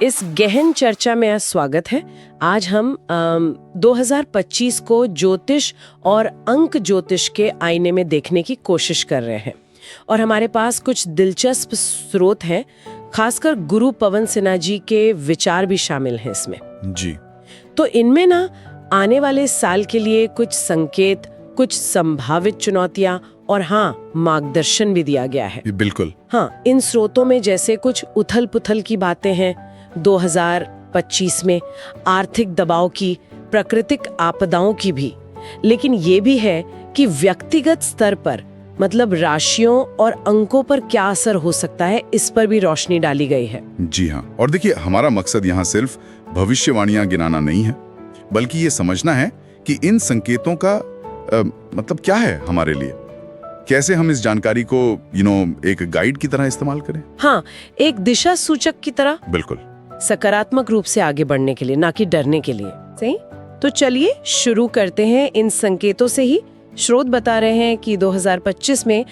इस गहन चर्चा में आज स्वागत है। आज हम 2025 को ज्योतिष और अंक ज्योतिष के आईने में देखने की कोशिश कर रहे हैं और हमारे पास कुछ दिलचस्प स्रोत हैं, खासकर गुरु पवन सिन्हा जी के विचार भी शामिल हैं इसमें। जी। तो इनमें ना आने वाले साल के लिए कुछ संकेत, कुछ संभावित चुनौतियां और हाँ, मार्गदर्शन भी दिया गया है। बिल्कुल। हाँ, इन स्रोतों में जैसे कुछ उथल पुथल की बातें हैं 2025 में, आर्थिक दबाव की, प्राकृतिक आपदाओं की भी, लेकिन ये भी है कि व्यक्तिगत स्तर पर मतलब राशियों और अंकों पर क्या असर हो सकता है, इस पर भी रोशनी डाली गई है। जी हाँ, और देखिए हमारा मकसद यहाँ सिर्फ भविष्यवाणियां गिनाना नहीं है, बल्कि ये समझना है कि इन संकेतों का मतलब क्या है हमारे लिए, कैसे हम इस जानकारी को एक गाइड की तरह इस्तेमाल करें। हाँ, एक दिशा सूचक की तरह। बिल्कुल। सकारात्मक रूप से आगे बढ़ने के लिए, ना कि डरने के लिए। सही? तो चलिए शुरू करते हैं इन संकेतों से ही। स्रोत बता रहे हैं कि 2025 में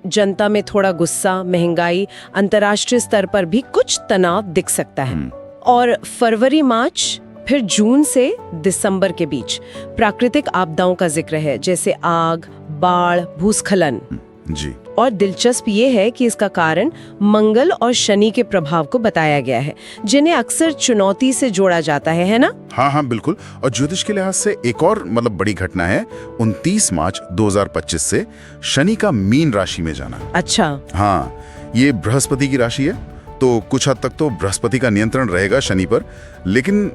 जनता में थोड़ा गुस्सा, महंगाई, अंतर्राष्ट्रीय स्तर पर भी कुछ तनाव दिख सकता है। और फरवरी, मार्च, फिर जून से दिसंबर के बीच प्राकृतिक आपदाओं का जिक्र है, जैसे आग, बाढ़, भूस्खलन। जी। और दिलचस्प ये है कि इसका कारण मंगल और शनि के प्रभाव को बताया गया है, जिन्हें अक्सर चुनौती से जोड़ा जाता है ना? हाँ, बिल्कुल। और ज्योतिष के लिहाज से एक और बड़ी घटना है 29 मार्च 2025 से शनि का मीन राशि में जाना। अच्छा। हाँ, ये बृहस्पति की राशि है, तो कुछ हद तक तो बृहस्पति का नियंत्रण रहेगा शनि पर, लेकिन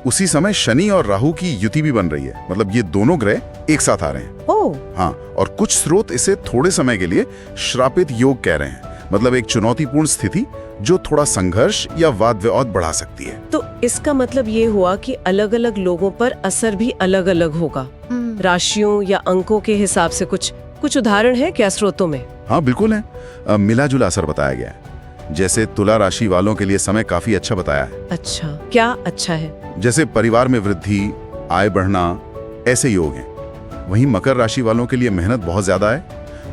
उसी समय शनि और राहु की युति भी बन रही है। मतलब ये दोनों ग्रह एक साथ आ रहे हैं। ओह। हाँ, और कुछ स्रोत इसे थोड़े समय के लिए श्रापित योग कह रहे हैं, मतलब एक चुनौतीपूर्ण स्थिति जो थोड़ा संघर्ष या वाद विवाद बढ़ा सकती है। तो इसका मतलब ये हुआ कि अलग अलग लोगों पर असर भी अलग अलग होगा, राशियों या अंकों के हिसाब से। कुछ उदाहरण है क्या स्रोतों में? हाँ, बिल्कुल है। मिला जुला असर बताया गया है। जैसे तुला राशि वालों के लिए समय काफी अच्छा बताया है। अच्छा, क्या अच्छा है? जैसे परिवार में वृद्धि, आय बढ़ना, ऐसे योग हैं। वहीं मकर राशि वालों के लिए मेहनत बहुत ज्यादा है,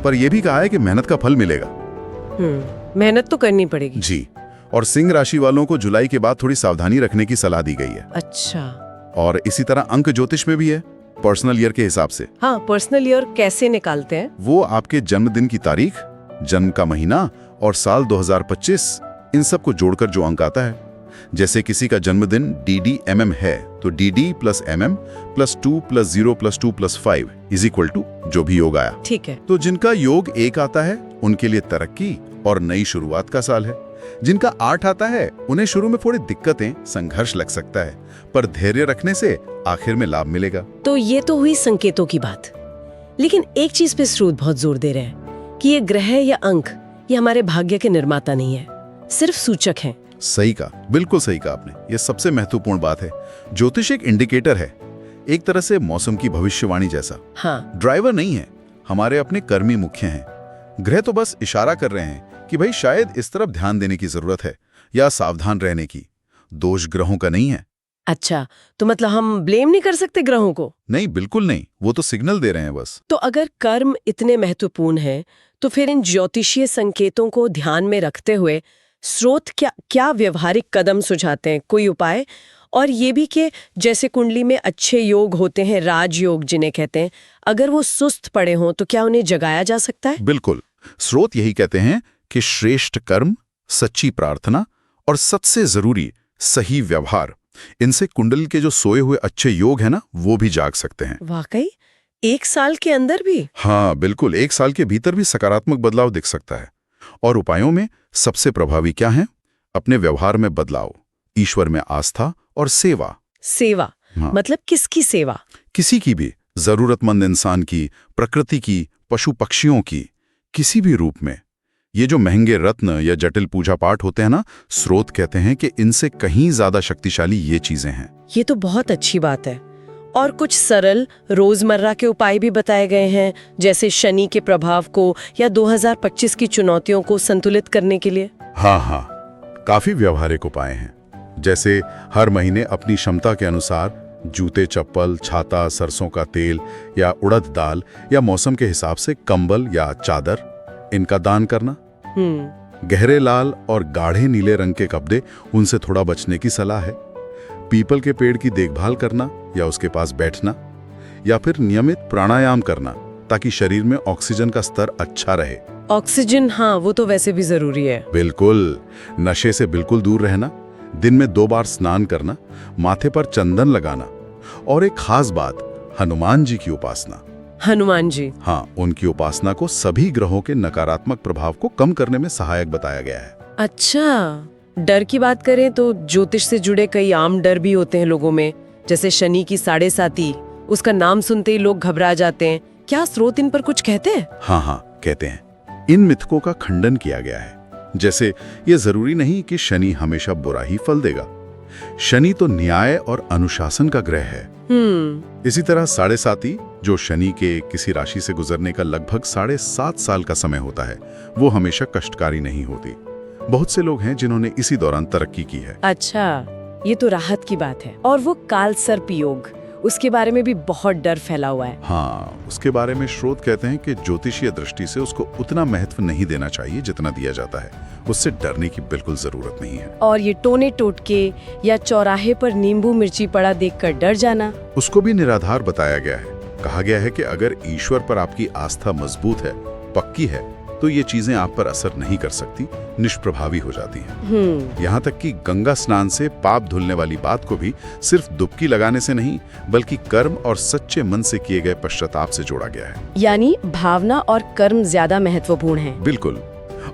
पर यह भी कहा है कि मेहनत का फल मिलेगा। मेहनत तो करनी पड़ेगी। जी। और सिंह राशि वालों को जुलाई के बाद थोड़ी सावधानी रखने की सलाह दी गई है। अच्छा। और इसी तरह अंक ज्योतिष में भी है, पर्सनल ईयर के हिसाब से। हाँ, पर्सनल ईयर कैसे निकालते हैं? वो आपके जन्मदिन की तारीख, जन्म का महीना और साल 2025, इन सब को जोड़कर जो अंक आता है। जैसे किसी का जन्मदिन DD-MM है, तो DD + MM + 2 + 0 + 2 + 5 = जो भी योग आया। ठीक है। तो जिनका योग 1 आता है उनके लिए तरक्की और नई शुरुआत का साल है। जिनका 8 आता है उन्हें शुरू में थोड़ी दिक्कतें, संघर्ष लग सकता है, पर धैर्य रखने से आखिर में लाभ मिलेगा। तो ये तो हुई संकेतों की बात, लेकिन एक चीज पे स्रोत बहुत जोर दे रहे हैं कि ये ग्रह या अंक ये हमारे भाग्य के निर्माता नहीं है, सिर्फ सूचक हैं। सही कहा, बिल्कुल सही कहा आपने। ये सबसे महत्वपूर्ण बात है। ज्योतिष एक इंडिकेटर है, एक तरह से मौसम की भविष्यवाणी जैसा। हाँ। ड्राइवर नहीं है, हमारे अपने कर्मी मुख्य हैं। ग्रह तो बस इशारा कर रहे हैं कि भाई शायद इस तरफ ध्यान देने की जरूरत है या सावधान रहने की। दोष ग्रहों का नहीं है। अच्छा, तो मतलब हम ब्लेम नहीं कर सकते ग्रहों को? नहीं, बिल्कुल नहीं, वो तो सिग्नल दे रहे हैं बस। तो अगर कर्म इतने महत्वपूर्ण है, तो फिर इन ज्योतिषीय संकेतों को ध्यान में रखते हुए स्रोत क्या व्यवहारिक कदम सुझाते हैं? कोई उपाय? और ये भी कि जैसे कुंडली में अच्छे योग होते हैं, राजयोग जिन्हें कहते हैं, अगर वो सुस्त पड़े हों तो क्या उन्हें जगाया जा सकता है? बिल्कुल। स्रोत यही कहते हैं कि श्रेष्ठ कर्म, सच्ची प्रार्थना और सबसे जरूरी सही व्यवहार, इनसे कुंडली के जो सोए हुए अच्छे योग है ना, वो भी जाग सकते हैं। वाकई? 1 साल के अंदर भी? हाँ, बिल्कुल। 1 साल के भीतर भी सकारात्मक बदलाव दिख सकता है। और उपायों में सबसे प्रभावी क्या है? अपने व्यवहार में बदलाव, ईश्वर में आस्था और सेवा। सेवा? हाँ। मतलब किसकी सेवा? किसी की भी, जरूरतमंद इंसान की, प्रकृति की, पशु पक्षियों की, किसी भी रूप में। ये जो महंगे रत्न या जटिल पूजा पाठ होते हैं ना, स्रोत कहते हैं कि इनसे कहीं ज्यादा शक्तिशाली ये चीजें हैं। ये तो बहुत अच्छी बात है। और कुछ सरल रोजमर्रा के उपाय भी बताए गए हैं, जैसे शनि के प्रभाव को या 2025 की चुनौतियों को संतुलित करने के लिए। हाँ, काफी व्यवहारिक उपाय हैं। जैसे हर महीने अपनी क्षमता के अनुसार जूते, चप्पल, छाता, सरसों का तेल या उड़द दाल या मौसम के हिसाब से कंबल या चादर, इनका दान करना। गहरे लाल और गाढ़े नीले रंग के कपड़े, उनसे थोड़ा बचने की सलाह है। पीपल के पेड़ की देखभाल करना या उसके पास बैठना, या फिर नियमित प्राणायाम करना ताकि शरीर में ऑक्सीजन का स्तर अच्छा रहे। ऑक्सीजन, हाँ, वो तो वैसे भी जरूरी है। बिल्कुल। नशे से बिल्कुल दूर रहना, दिन में 2 बार स्नान करना, माथे पर चंदन लगाना, और एक खास बात, हनुमान जी की उपासना। हनुमान जी? हाँ, उनकी उपासना को सभी ग्रहों के नकारात्मक प्रभाव को कम करने में सहायक बताया गया है। अच्छा, डर की बात करें तो ज्योतिष से जुड़े कई आम डर भी होते हैं लोगों में, जैसे शनि की 7.5, उसका नाम सुनते ही लोग घबरा जाते हैं। क्या स्रोत इन पर कुछ कहते हैं? हाँ, कहते हैं। इन मिथकों का खंडन किया गया है। जैसे ये जरूरी नहीं कि शनि हमेशा बुरा ही फल देगा। शनि तो न्याय और अनुशासन का ग्रह है। इसी तरह 7.5, जो शनि के किसी राशि से गुजरने का लगभग 7.5 साल का समय होता है, वो हमेशा कष्टकारी नहीं होती। बहुत से लोग हैं जिन्होंने इसी दौरान तरक्की की है। अच्छा, ये तो राहत की बात है। और वो कालसर्प योग, उसके बारे में भी बहुत डर फैला हुआ है। हाँ, उसके बारे में स्रोत कहते हैं कि ज्योतिषीय दृष्टि से उसको उतना महत्व नहीं देना चाहिए जितना दिया जाता है। उससे डरने की बिल्कुल जरूरत नहीं है। और ये टोने टोटके या चौराहे पर नींबू मिर्ची पड़ा देखकर डर जाना, उसको भी निराधार बताया गया है। कहा गया है कि अगर ईश्वर पर आपकी आस्था मजबूत है, पक्की है, तो ये चीजें आप पर असर नहीं कर सकती, निष्प्रभावी हो जाती हैं। यहाँ तक कि गंगा स्नान से पाप धुलने वाली बात को भी सिर्फ डुबकी लगाने से नहीं, बल्कि कर्म और सच्चे मन से किए गए पश्चाताप से जोड़ा गया है। यानी भावना और कर्म ज्यादा महत्वपूर्ण है। बिल्कुल।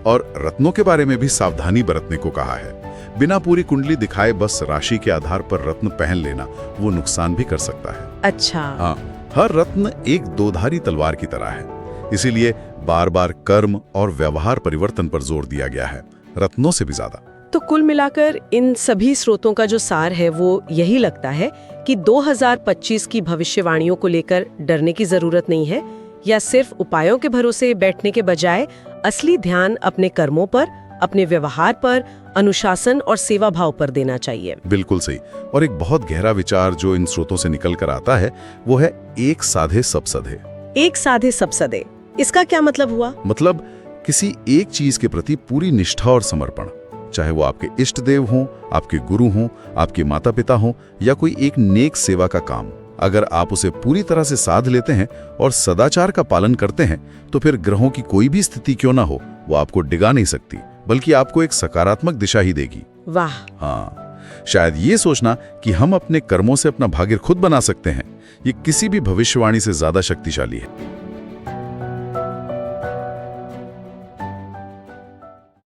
और रत्नों के बारे में भी सावधानी बरतने को कहा है। बिना पूरी कुंडली दिखाए बस राशि के आधार पर रत्न पहन लेना वो नुकसान भी कर सकता है। अच्छा। हाँ, हर रत्न एक दोधारी तलवार की तरह है। इसीलिए बार बार कर्म और व्यवहार परिवर्तन पर जोर दिया गया है, रत्नों से भी ज्यादा। तो कुल मिलाकर इन सभी स्रोतों का जो सार है वो यही लगता है कि 2025 की भविष्यवाणियों को लेकर डरने की जरूरत नहीं है, या सिर्फ उपायों के भरोसे बैठने के बजाय असली ध्यान अपने कर्मों पर, अपने व्यवहार पर, अनुशासन और सेवा भाव पर देना चाहिए। बिल्कुल सही। और एक बहुत गहरा विचार जो इन स्रोतों से निकल कर आता है वो है एक साधे सब सधे। एक साधे सब सधे, इसका क्या मतलब हुआ? मतलब किसी एक चीज के प्रति पूरी निष्ठा और समर्पण, चाहे वो आपके इष्ट देव हों, आपके गुरु हों, आपके माता पिता हों, या कोई एक नेक सेवा का काम। अगर आप उसे पूरी तरह से साध लेते हैं और सदाचार का पालन करते हैं, तो फिर ग्रहों की कोई भी स्थिति क्यों ना हो, वो आपको डिगा नहीं सकती, बल्कि आपको एक सकारात्मक दिशा ही देगी। वाह। हाँ, शायद ये सोचना कि हम अपने कर्मों से अपना भाग्य खुद बना सकते हैं, ये किसी भी भविष्यवाणी से ज्यादा शक्तिशाली है।